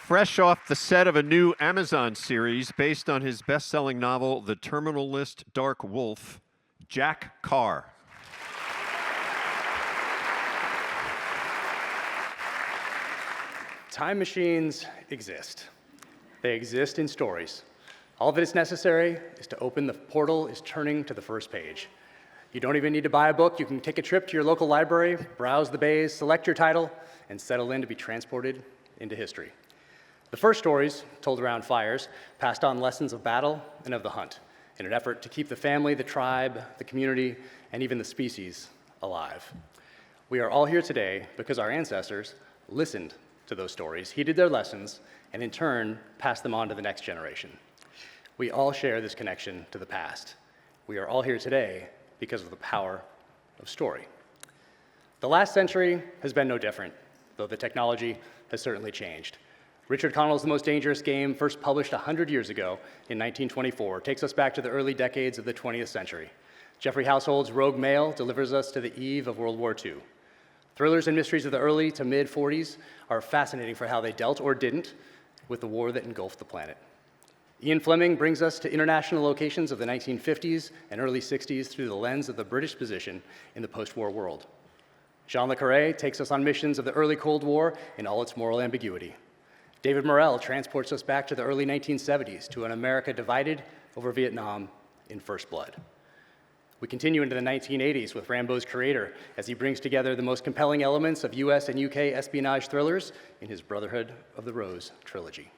Fresh off the set of a new Amazon series based on his best-selling novel, The Terminal List Dark Wolf, Jack Carr. Time machines exist. They exist in stories. All that is necessary is to open the portal is turning to the first page. You don't even need to buy a book. You can take a trip to your local library, browse the bays, select your title, and settle in to be transported into history. The first stories, told around fires, passed on lessons of battle and of the hunt in an effort to keep the family, the tribe, the community, and even the species alive. We are all here today because our ancestors listened to those stories, heeded their lessons, and in turn, passed them on to the next generation. We all share this connection to the past. We are all here today because of the power of story. The last century has been no different, though the technology has certainly changed. Richard Connell's The Most Dangerous Game, first published 100 years ago in 1924, takes us back to the early decades of the 20th century. Geoffrey Household's Rogue Mail delivers us to the eve of World War II. Thrillers and mysteries of the early to mid-40s are fascinating for how they dealt or didn't with the war that engulfed the planet. Ian Fleming brings us to international locations of the 1950s and early 60s through the lens of the British position in the post-war world. Jean Le Carré takes us on missions of the early Cold War in all its moral ambiguity. David Morrell transports us back to the early 1970s to an America divided over Vietnam in First Blood. We continue into the 1980s with Rambo's creator as he brings together the most compelling elements of US and UK espionage thrillers in his Brotherhood of the Rose trilogy.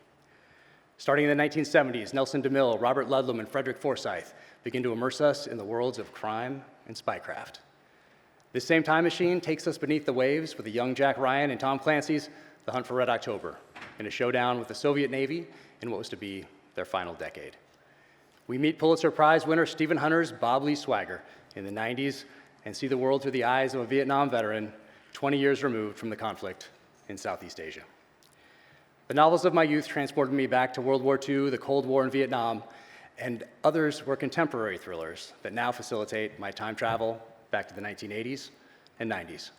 Starting in the 1970s, Nelson DeMille, Robert Ludlum, and Frederick Forsyth begin to immerse us in the worlds of crime and spycraft. This same time machine takes us beneath the waves with the young Jack Ryan and Tom Clancy's The Hunt for Red October, in a showdown with the Soviet Navy in what was to be their final decade. We meet Pulitzer Prize winner Stephen Hunter's Bob Lee Swagger in the 90s and see the world through the eyes of a Vietnam veteran 20 years removed from the conflict in Southeast Asia. The novels of my youth transported me back to World War II, the Cold War in Vietnam, and others were contemporary thrillers that now facilitate my time travel back to the 1980s and 90s.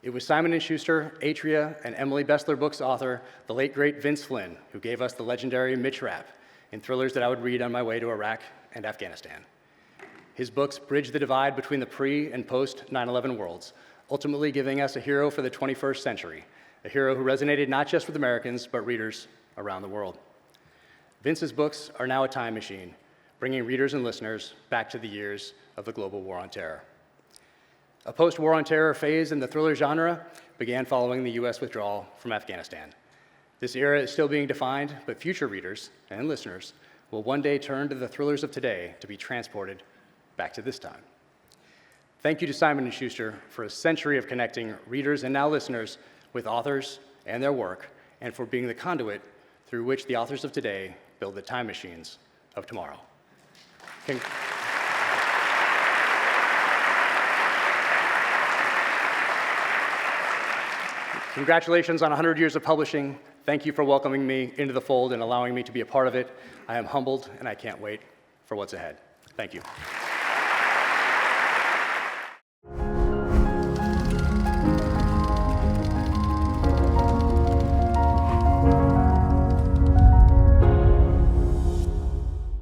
It was Simon & Schuster, Atria, and Emily Bessler books author, the late great Vince Flynn, who gave us the legendary Mitch Rapp in thrillers that I would read on my way to Iraq and Afghanistan. His books bridge the divide between the pre- and post-9/11 worlds, ultimately giving us a hero for the 21st century, a hero who resonated not just with Americans, but readers around the world. Vince's books are now a time machine, bringing readers and listeners back to the years of the global war on terror. A post-war on terror phase in the thriller genre began following the US withdrawal from Afghanistan. This era is still being defined, but future readers and listeners will one day turn to the thrillers of today to be transported back to this time. Thank you to Simon & Schuster for a century of connecting readers and now listeners with authors and their work, and for being the conduit through which the authors of today build the time machines of tomorrow. Congratulations on 100 years of publishing. Thank you for welcoming me into the fold and allowing me to be a part of it. I am humbled, and I can't wait for what's ahead. Thank you.